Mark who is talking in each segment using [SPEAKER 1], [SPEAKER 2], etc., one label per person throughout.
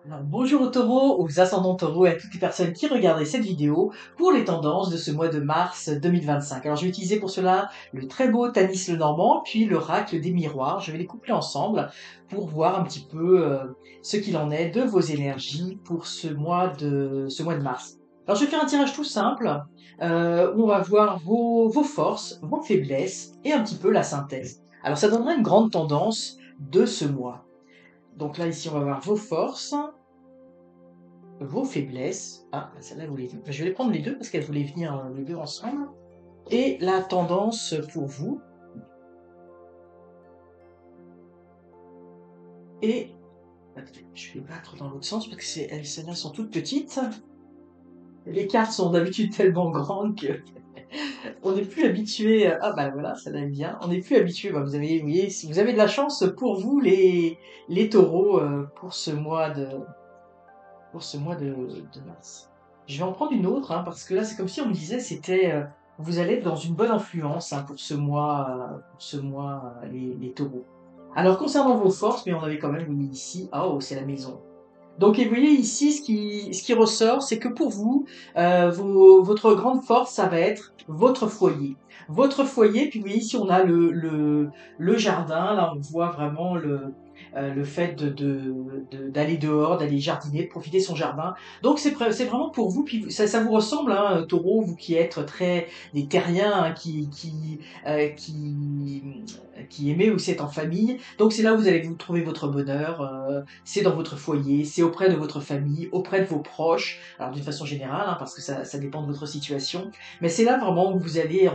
[SPEAKER 1] Alors, bonjour aux taureaux, aux ascendants taureaux et à toutes les personnes qui regardaient cette vidéo pour les tendances de ce mois de mars 2025. Alors, je vais utiliser pour cela le très beau Tanis Lenormand, puis l'oracle des miroirs. Je vais les coupler ensemble pour voir un petit peu ce qu'il en est de vos énergies pour ce mois de mars. Alors, je vais faire un tirage tout simple où on va voir vos forces, vos faiblesses et un petit peu la synthèse. Alors, ça donnera une grande tendance de ce mois. Donc là, ici, on va voir vos forces, vos faiblesses. Ah, celle-là, je vais les prendre les deux parce qu'elles voulaient venir les deux ensemble. Et la tendance pour vous. Et je vais battre dans l'autre sens parce que celles-là sont toutes petites. Les cartes sont d'habitude tellement grandes que on n'est plus habitué. Ah bah voilà, ça va bien. On n'est plus habitué. Bah, vous voyez, si vous avez de la chance pour vous les taureaux pour ce mois de mars. Je vais en prendre une autre, hein, parce que là, c'est comme si on me disait, vous allez être dans une bonne influence hein, pour ce mois, les taureaux. Alors, concernant vos forces, mais on avait quand même mis ici, oh, c'est la maison. Donc, et vous voyez ici, ce qui ressort, c'est que pour vous, votre grande force, ça va être votre foyer. Votre foyer, puis vous voyez ici, on a le jardin, là, on voit vraiment le fait d'aller dehors, d'aller jardiner, de profiter de son jardin. Donc, c'est vraiment pour vous, puis ça vous ressemble, hein, taureau, vous qui êtes très des terriens, hein, qui aimez aussi être en famille. Donc, c'est là où vous allez vous trouver votre bonheur. C'est dans votre foyer, c'est auprès de votre famille, auprès de vos proches, alors d'une façon générale, hein, parce que ça dépend de votre situation, mais c'est là vraiment où vous allez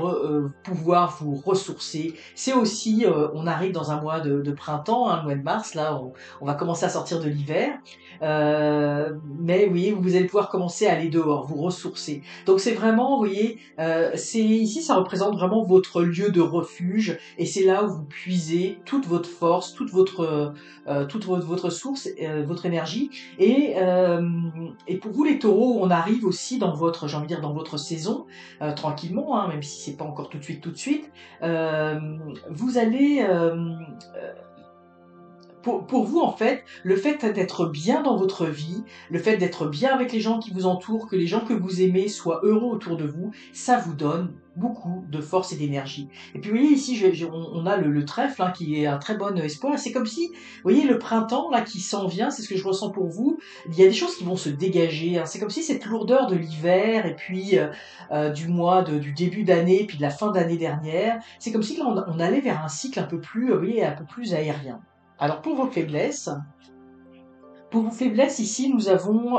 [SPEAKER 1] pouvoir vous ressourcer. C'est aussi, on arrive dans un mois de printemps, hein, le mois de mars, là, on va commencer à sortir de l'hiver, mais vous voyez, vous allez pouvoir commencer à aller dehors, vous ressourcer. Donc c'est vraiment, vous voyez, ici, ça représente vraiment votre lieu de refuge, et c'est là où vous puisez toute votre force, toute votre source, votre énergie. Et pour vous les taureaux, on arrive aussi dans votre, j'ai envie de dire, dans votre saison, tranquillement, hein, même si c'est pas encore tout de suite, euh, vous allez, pour vous, en fait, le fait d'être bien dans votre vie, le fait d'être bien avec les gens qui vous entourent, que les gens que vous aimez soient heureux autour de vous, ça vous donne beaucoup de force et d'énergie. Et puis, vous voyez, ici, on a le trèfle, hein, qui est un très bon espoir. C'est comme si, vous voyez, le printemps, là, qui s'en vient, c'est ce que je ressens pour vous. Il y a des choses qui vont se dégager, hein. C'est comme si cette lourdeur de l'hiver, et puis du début d'année, puis de la fin d'année dernière, c'est comme si là, on allait vers un cycle un peu plus, vous voyez, un peu plus aérien. Alors pour vos faiblesses ici nous avons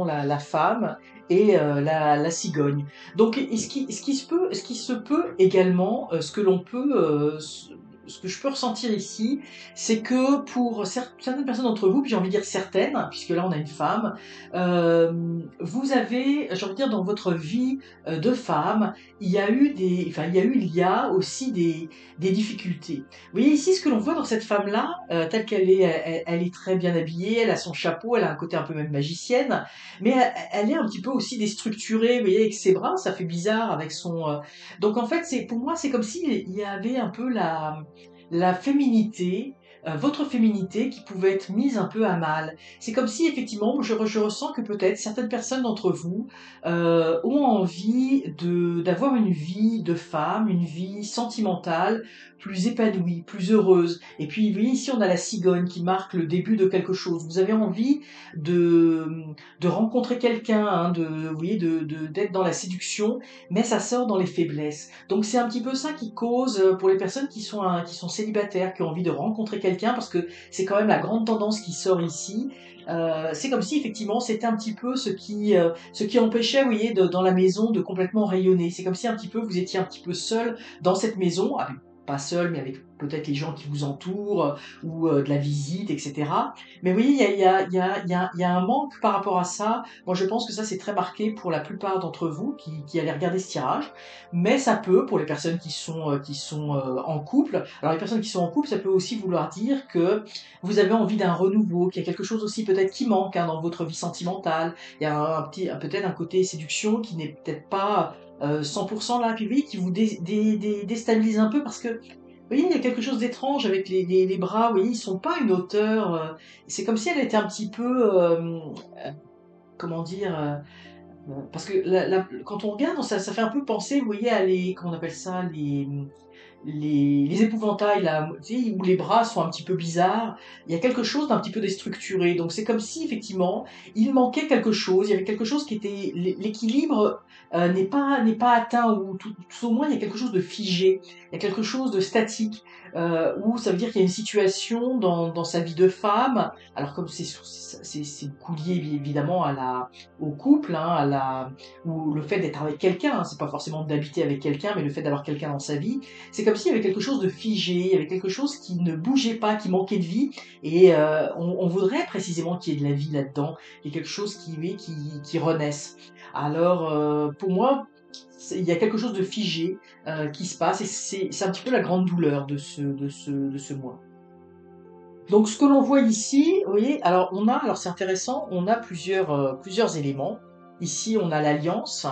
[SPEAKER 1] la femme et la cigogne. Donc ce qui se peut également, ce que je peux ressentir ici, c'est que pour certaines personnes d'entre vous, puis j'ai envie de dire certaines, puisque là on a une femme, vous avez, j'ai envie de dire dans votre vie de femme, il y a aussi des difficultés. Vous voyez ici ce que l'on voit dans cette femme-là, telle qu'elle est, elle est très bien habillée, elle a son chapeau, elle a un côté un peu même magicienne, mais elle est un petit peu aussi déstructurée, vous voyez, avec ses bras, ça fait bizarre avec son. Donc en fait, pour moi, c'est comme s'il y avait un peu la féminité, votre féminité qui pouvait être mise un peu à mal. C'est comme si effectivement, je ressens que peut-être certaines personnes d'entre vous ont envie d'avoir une vie de femme, une vie sentimentale, plus épanouie, plus heureuse. Et puis, vous voyez, ici, on a la cigogne qui marque le début de quelque chose. Vous avez envie de, de rencontrer quelqu'un, hein, vous voyez, d'être dans la séduction, mais ça sort dans les faiblesses. Donc, c'est un petit peu ça qui cause, pour les personnes qui sont célibataires, qui ont envie de rencontrer quelqu'un, parce que c'est quand même la grande tendance qui sort ici. C'est comme si effectivement c'était un petit peu ce qui empêchait, vous voyez, dans la maison de complètement rayonner. C'est comme si un petit peu vous étiez un petit peu seul dans cette maison, pas seul, mais avec peut-être les gens qui vous entourent, ou de la visite, etc. Mais oui, il y a un manque par rapport à ça. Moi, je pense que ça, c'est très marqué pour la plupart d'entre vous qui allez regarder ce tirage. Mais ça peut, pour les personnes qui sont en couple, alors les personnes qui sont en couple, ça peut aussi vouloir dire que vous avez envie d'un renouveau, qu'il y a quelque chose aussi peut-être qui manque hein, dans votre vie sentimentale. Il y a peut-être un côté séduction qui n'est peut-être pas 100% là, puis oui, qui vous déstabilise un peu parce que voyez, il y a quelque chose d'étrange avec les bras, vous voyez, ils sont pas à une hauteur, c'est comme si elle était un petit peu, comment dire, parce que quand on regarde, ça fait un peu penser, vous voyez, à comment on appelle ça, les épouvantails là, tu sais, où les bras sont un petit peu bizarres, il y a quelque chose d'un petit peu déstructuré. Donc c'est comme si effectivement il manquait quelque chose, il y avait quelque chose qui était l'équilibre n'est pas atteint ou tout au moins il y a quelque chose de figé, il y a quelque chose de statique où ça veut dire qu'il y a une situation dans sa vie de femme. Alors comme c'est beaucoup lié évidemment au couple, hein, ou le fait d'être avec quelqu'un, hein, c'est pas forcément d'habiter avec quelqu'un, mais le fait d'avoir quelqu'un dans sa vie, c'est comme s'il y avait quelque chose de figé, il y avait quelque chose qui ne bougeait pas, qui manquait de vie, et on voudrait précisément qu'il y ait de la vie là-dedans, qu'il y ait quelque chose qui renaisse. Alors, pour moi, il y a quelque chose de figé qui se passe, et c'est un petit peu la grande douleur de ce mois. Donc, ce que l'on voit ici, vous voyez, alors c'est intéressant, on a plusieurs éléments. Ici, on a l'alliance,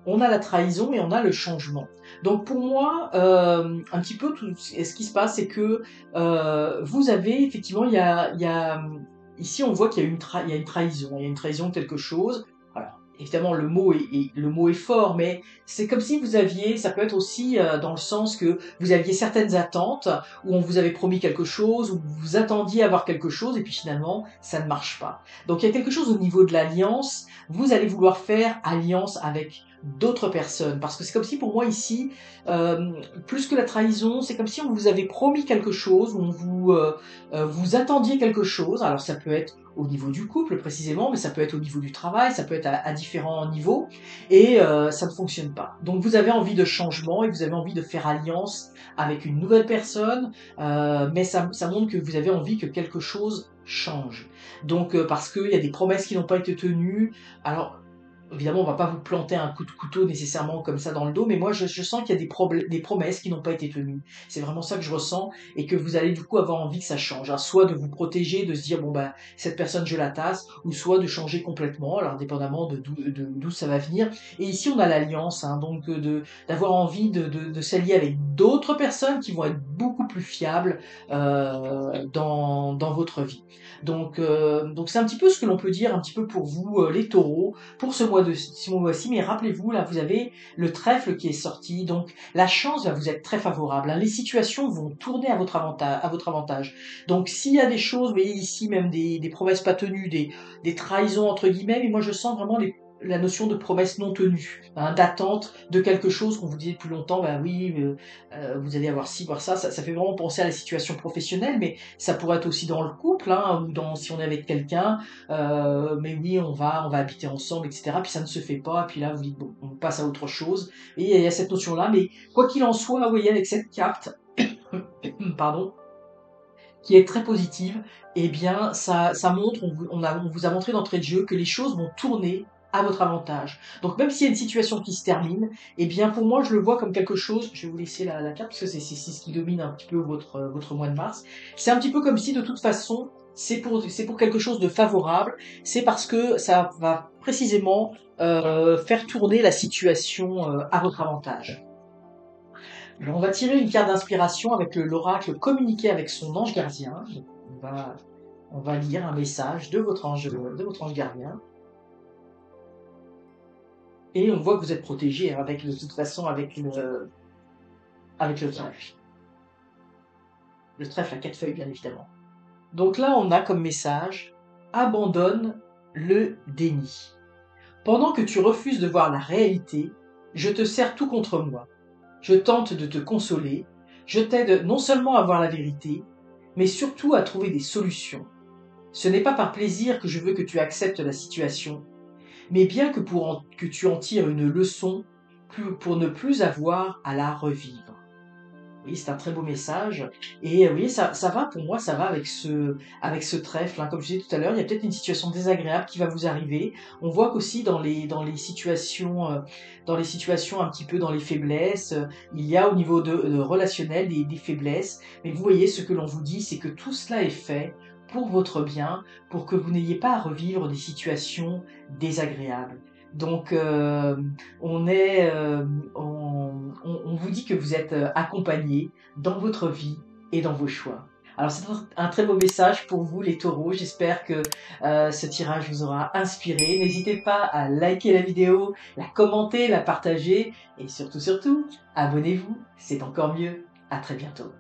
[SPEAKER 1] on a la trahison et on a le changement. Donc, pour moi, un petit peu tout ce qui se passe, c'est que vous avez effectivement, ici, on voit qu'il y a il y a une trahison, il y a une trahison de quelque chose. Alors, évidemment, le mot est fort, mais c'est comme si vous aviez, ça peut être aussi dans le sens que vous aviez certaines attentes où on vous avait promis quelque chose, où vous attendiez avoir quelque chose, et puis finalement, ça ne marche pas. Donc il y a quelque chose au niveau de l'alliance, vous allez vouloir faire alliance avec d'autres personnes, parce que c'est comme si pour moi ici, plus que la trahison, c'est comme si on vous avait promis quelque chose, où vous attendiez quelque chose, alors ça peut être au niveau du couple précisément, mais ça peut être au niveau du travail, ça peut être à différents niveaux, et ça ne fonctionne pas. Donc vous avez envie de changement et vous avez envie de faire alliance avec une nouvelle personne, mais ça montre que vous avez envie que quelque chose change. Donc parce qu'il y a des promesses qui n'ont pas été tenues. Alors évidemment, on va pas vous planter un coup de couteau nécessairement comme ça dans le dos, mais moi je sens qu'il y a des promesses qui n'ont pas été tenues. C'est vraiment ça que je ressens et que vous allez du coup avoir envie que ça change. Alors, soit de vous protéger, de se dire bon bah cette personne je la tasse, ou soit de changer complètement, alors dépendamment d'où ça va venir. Et ici on a l'alliance, hein, donc d'avoir envie de s'allier avec d'autres personnes qui vont être beaucoup plus fiables dans votre vie. Donc c'est un petit peu ce que l'on peut dire un petit peu pour vous les taureaux pour ce mois-ci, mais rappelez-vous, là, vous avez le trèfle qui est sorti, donc la chance va vous être très favorable, hein. Les situations vont tourner à votre avantage. Donc s'il y a des choses, vous voyez ici même des promesses pas tenues, des trahisons entre guillemets, mais moi je sens vraiment la notion de promesse non tenue, hein, d'attente de quelque chose qu'on vous disait depuis longtemps, bah oui, vous allez avoir ci, voir ça, ça fait vraiment penser à la situation professionnelle, mais ça pourrait être aussi dans le couple, hein, ou si on est avec quelqu'un, mais oui, on va habiter ensemble, etc. Puis ça ne se fait pas, puis là, vous dites, bon, on passe à autre chose. Et il y a cette notion-là, mais quoi qu'il en soit, vous voyez, avec cette carte, pardon, qui est très positive, eh bien, ça montre, on vous a montré d'entrée de jeu que les choses vont tourner à votre avantage. Donc même s'il y a une situation qui se termine, eh bien pour moi je le vois comme quelque chose, je vais vous laisser la carte parce que c'est ce qui domine un petit peu votre mois de mars, c'est un petit peu comme si de toute façon c'est pour quelque chose de favorable, c'est parce que ça va précisément faire tourner la situation à votre avantage. Alors, on va tirer une carte d'inspiration avec l'oracle communiquer avec son ange gardien. On va lire un message de votre ange gardien. Et on voit que vous êtes protégé hein, de toute façon avec le trèfle. Le trèfle à 4 feuilles, bien évidemment. Donc là, on a comme message abandonne le déni. Pendant que tu refuses de voir la réalité, je te serre tout contre moi. Je tente de te consoler. Je t'aide non seulement à voir la vérité, mais surtout à trouver des solutions. Ce n'est pas par plaisir que je veux que tu acceptes la situation, mais bien que tu en tires une leçon pour ne plus avoir à la revivre. Oui, c'est un très beau message. Et vous voyez, ça va, pour moi, ça va avec ce trèfle, hein. Comme je disais tout à l'heure, il y a peut-être une situation désagréable qui va vous arriver. On voit qu'aussi dans les situations un petit peu dans les faiblesses, il y a au niveau de relationnel des faiblesses. Mais vous voyez, ce que l'on vous dit, c'est que tout cela est fait pour votre bien, pour que vous n'ayez pas à revivre des situations désagréables. Donc, on vous dit que vous êtes accompagnés dans votre vie et dans vos choix. Alors c'est un très beau message pour vous les taureaux, j'espère que ce tirage vous aura inspiré. N'hésitez pas à liker la vidéo, la commenter, la partager et surtout, abonnez-vous, c'est encore mieux. À très bientôt.